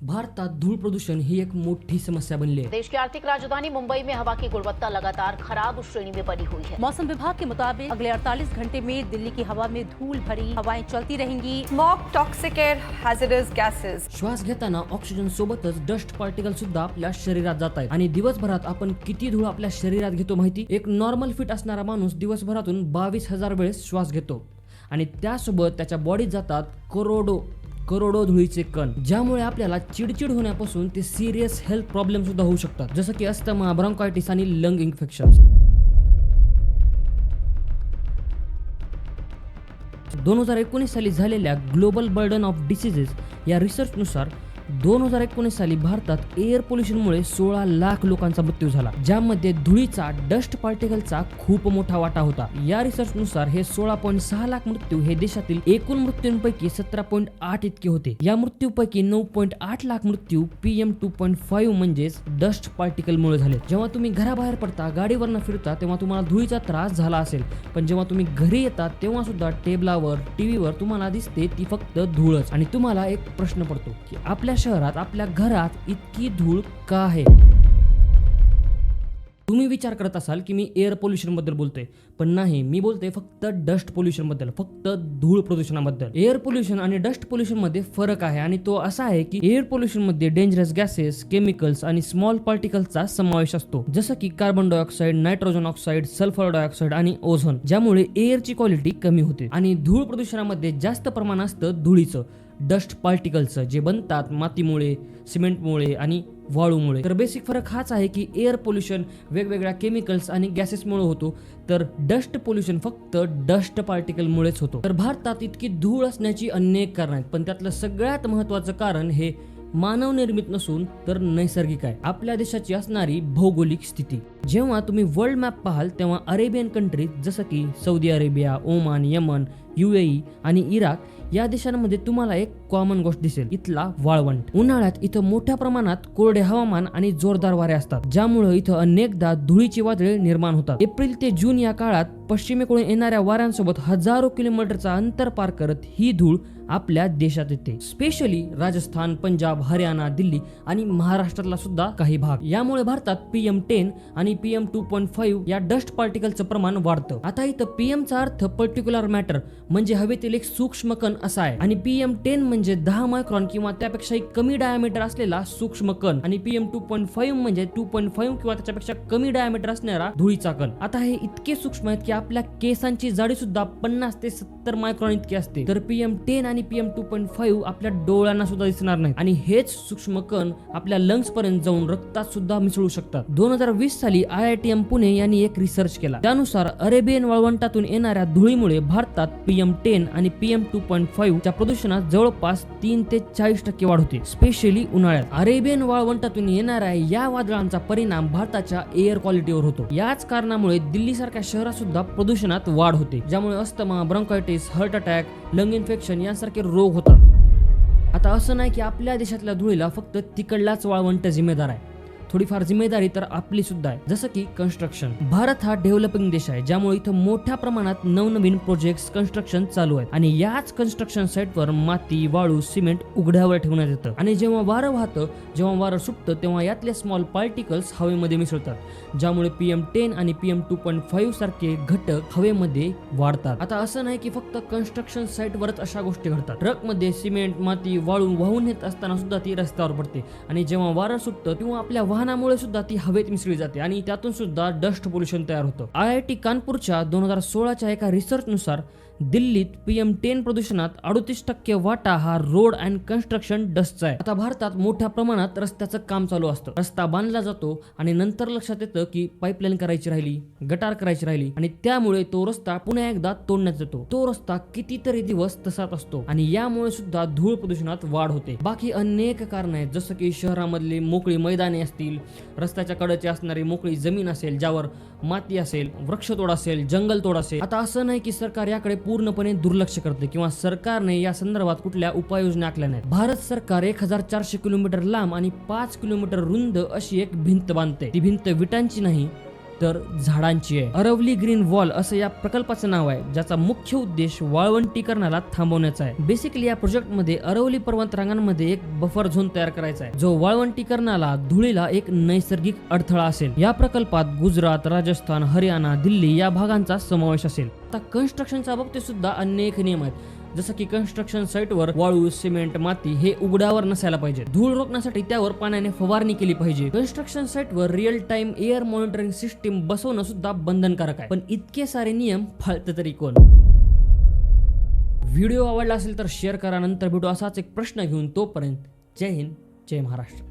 भारतात धूळ प्रदूषण ही एक मोठी समस्या बनली है। देश की आर्थिक राजधानी मुंबई में हवा की गुणवत्ता लगातार खराब श्रेणी में बनी हुई है। मौसम विभाग के मुताबिक अगले 48 घंटे में दिल्ली की हवा में धूल भरी हवाएं चलती रहेंगी। Smog, toxic air, hazardous gases. श्वास घेताना ऑक्सिजन सोबतच डस्ट पार्टिकल सुद्धा आपल्या शरीरात जात आहेत आणि दिवसभरात आपण किती धूळ आपल्या शरीरात घेतो माहिती? एक नॉर्मल फिट असणारा माणूस दिवसभरातून 22,000 वेळेस श्वास घेतो आणि त्यासोबत त्याच्या बॉडीत जातात करोडो धुळीचे कण, ज्यामुळे आपल्याला चिडचिड होण्यापासून ते सिरियस हेल्थ प्रॉब्लेम सुद्धा होऊ शकतात, जसं की अस्थमा, ब्रॉन्कायटिस आणि लंग इन्फेक्शन। 2019 साली झालेल्या ग्लोबल बर्डन ऑफ डिसीजेस या रिसर्चनुसार 2019 साली भारतात एअर पोल्युशनमुळे 16 लाख लोकांचा मृत्यू झाला, ज्यामध्ये धुळीचा डस्ट पार्टिकलचा खूप मोठा वाटा होता। या रिसर्चनुसार हे 16.6 लाख मृत्यू हे देशातील एकूण मृत्यूंपैकी 17.8 इतके होते। या मृत्यूपैकी 9.8 लाख मृत्यू PM 2.5 म्हणजेच डस्ट पार्टिकल मुळे झाले। जेव्हा तुम्ही घराबाहेर पडता, गाडीवरनं फिरता, तेव्हा तुम्हाला धुळीचा त्रास झाला असेल, पण जेव्हा तुम्ही घरी येता तेव्हा सुद्धा टेबलावर, टीव्हीवर तुम्हाला दिसते ती फक्त धूळच। आणि तुम्हाला एक प्रश्न पडतो की आपल्या शहरात, आपल्या घरात इतकी धूळ का आहे? तुम्ही विचार करत असाल की मी एअर पोल्युशन बद्दल बोलतोय, पण नाही, मी बोलतोय फक्त डस्ट पोल्युशन बद्दल, फक्त धूळ प्रदूषणाबद्दल। एअर पोल्युशन आणि डस्ट पोल्युशन मध्ये फरक आहे आणि तो असा आहे की एअर पोल्युशन मध्ये डेंजरस गॅसेस, केमिकल्स आणि स्मॉल पार्टिकल्सचा समावेश असतो, जसं की carbon dioxide, nitrogen oxide, sulphur dioxide आणि ओझोन, ज्यामुळे एअरची क्वालिटी कमी होते। आणि धूळ प्रदूषणामध्ये जास्त प्रमाण असतं धुळीचं, डस्ट पार्टिकल्सचं, जे बनतात मातीमुळे, सिमेंटमुळे आणि वाळूमुळे। तर बेसिक फरक हाच आहे की एअर पोल्युशन वेगवेगळ्या केमिकल्स आणि गॅसेसमुळे होतो, तर डस्ट पोल्युशन फक्त डस्ट पार्टिकलमुळेच होतो। तर भारतात इतकी धूळ असण्याची अनेक कारण आहेत, पण त्यातलं सगळ्यात महत्त्वाचं कारण हे मानव निर्मित नसून तर नैसर्गिक आहे। आपल्या देशाची असणारी भौगोलिक स्थिती। जेव्हा तुम्ही वर्ल्ड मॅप पाहाल तेव्हा अरेबियन कंट्रीज जसं की Saudi Arabia, Oman, Yaman, UAE आणि इराक या देशांमध्ये तुम्हाला एक कॉमन गोष्ट दिसेल, इथला वाळवंट। उन्हाळ्यात इथं मोठ्या प्रमाणात कोरडे हवामान आणि जोरदार वारे असतात, ज्यामुळे इथं अनेकदा धुळीची वादळे निर्माण होतात। एप्रिल ते जून या काळात पश्चिमेकडून येणाऱ्या वाऱ्यांसोबत हजारो किलोमीटरचा अंतर पार करत ही धूळ आपल्या देशात येते, स्पेशली राजस्थान, पंजाब, हरियाणा, दिल्ली आणि महाराष्ट्रातला सुद्धा काही भाग। यामुळे भारतात PM10 आणि PM 2.5 या डस्ट पार्टिकलचं प्रमाण वाढतं। आता इथं PM चा अर्थ पर्टिक्युलर मॅटर म्हणजे हवेतील एक सूक्ष्म कण असा आहे, आणि PM10 म्हणजे 10 मायक्रॉन किंवा त्यापेक्षाही कमी डायमीटर असलेला सूक्ष्म कण, आणि PM 2.5 म्हणजे 2.5 किंवा त्याच्यापेक्षा कमी डायमीटर असणारा धुळीचा कण। आता हे इतके सूक्ष्म आहेत की आपल्या केसांची जाडी सुद्धा 50 ते 70 मायक्रॉन इतकी असते। तर PM10 आणि PM 2.5 आपल्या डोळ्यांना सुद्धा दिसणार नाही, आणि हेच सूक्ष्म कण आपल्या लंग्स पर्यंत जाऊन रक्तात सुद्धा मिसळू शकतात। 2020 साली IITM पुणे यांनी एक रिसर्च केला, त्यानुसार अरेबियन वाळवंटातून येणाऱ्या धुळीमुळे भारतात PM10 आणि PM 2.5 च्या प्रदूषणात जवळपास 3 ते 40% वाढ होते, स्पेशली उन्हाळ्यात। अरेबियन वाळवंटातून येणाऱ्या या वादळांचा परिणाम भारताच्या एअर क्वालिटीवर होतो। याच कारणामुळे दिल्ली सारख्या शहरात सुद्धा प्रदूषणात वाढ होते, ज्यामुळे asthma, bronchitis, heart attack, lung infection यांसारखे रोग होतात। आता असं नाही की आपल्या देशातल्या धुळीला फक्त तिकडलाच वाळवंट जिम्मेदार आहे, थोडीफार जिम्मेदारी तर आपली सुद्धा आहे, जसं की कन्स्ट्रक्शन। भारत हा डेव्हलपिंग देश आहे, ज्यामुळे इथं मोठ्या प्रमाणात नवनवीन प्रोजेक्ट्स कन्स्ट्रक्शन चालू आहेत, आणि याच कन्स्ट्रक्शन साईटवर माती, वाळू, सिमेंट उघड्यावर ठेवण्यात येतं, आणि जेव्हा वारं वाहतं, जेव्हा वारं सुटतं, तेव्हा यातले स्मॉल पार्टिकल्स हवेमध्ये मिसळतात, ज्यामुळे PM10 आणि PM 2.5 सारखे घटक हवेमध्ये वाढतात। आता असं नाही की फक्त कन्स्ट्रक्शन साईटवरच अशा गोष्टी घडतात, ट्रकमध्ये सिमेंट, माती, वाळू वाहून येत असताना सुद्धा ती रस्त्यावर पडते, आणि जेव्हा वारं सुटतं तेव्हा आपल्या वाहनामुळे सुद्धा ती हवेत मिसळली जाते, आणि त्यातून सुद्धा डस्ट पोल्युशन तयार होतं। IIT कानपूरच्या 2016च्या एका रिसर्चनुसार दिल्लीत PM10 प्रदूषणात 38% वाटा हा रोड अँड कन्स्ट्रक्शन डस्टचा आहे। आता भारतात मोठ्या प्रमाणात रस्त्याचं काम चालू असतं, रस्ता बांधला जातो आणि नंतर लक्षात येतं की पाईपलाईन करायची राहिली, गटार करायची राहिली, आणि त्यामुळे तो रस्ता पुन्हा एकदा तोडण्यात येतो। तो रस्ता कितीतरी दिवस तसाच असतो, आणि यामुळे सुद्धा धूळ प्रदूषणात वाढ होते। बाकी अनेक कारण आहेत, जसं की शहरामधली मोकळी मैदाने असतील, रस्त्याच्या कडेची असणारी मोकळी जमीन असेल, ज्यावर माती असेल, वृक्षतोड असेल, जंगलतोड असेल। आता असं नाही की सरकार याकडे पूर्णपणे दुर्लक्ष करते किंवा सरकारने या संदर्भात कुठल्या उपाययोजना आखल्या नाहीत। भारत सरकार 1400 किलोमीटर लांब आणि 5 किलोमीटर रुंद अशी एक भिंत बांधते। ती भिंत विटांची नाही, तर झाडांची आहे. अरवली ग्रीन वॉल असं या प्रकल्पाचं नाव आहे, ज्याचा मुख्य उद्देश वाळवंटीकरणाला थांबवण्याचा आहे. बेसिकली या प्रोजेक्ट मध्ये अरवली पर्वत रांगांमध्ये एक बफर झोन तयार करायचा आहे, जो वाळवंटीकरणाला धुळीला एक नैसर्गिक अडथळा असेल. या प्रकल्पात गुजरात, राजस्थान, हरियाणा, दिल्ली या भागांचा समावेश असेल. आता कन्स्ट्रक्शनच्या बाबतीत सुद्धा अनेक नियम आहेत, जसं की कन्स्ट्रक्शन साईटवर वाळू, सिमेंट, माती हे उघड्यावर नसायला पाहिजे. धूळ रोखण्यासाठी त्यावर पाण्याने फवारणी केली पाहिजे. कन्स्ट्रक्शन साईटवर real time air monitoring system बसवणं सुद्धा बंधनकारक आहे. पण इतके सारे नियम पाळतं तरी कोण? व्हिडिओ आवडला असेल तर शेअर करा. नंतर भेटू असाच एक प्रश्न घेऊन. तोपर्यंत जय हिंद, जय महाराष्ट्र.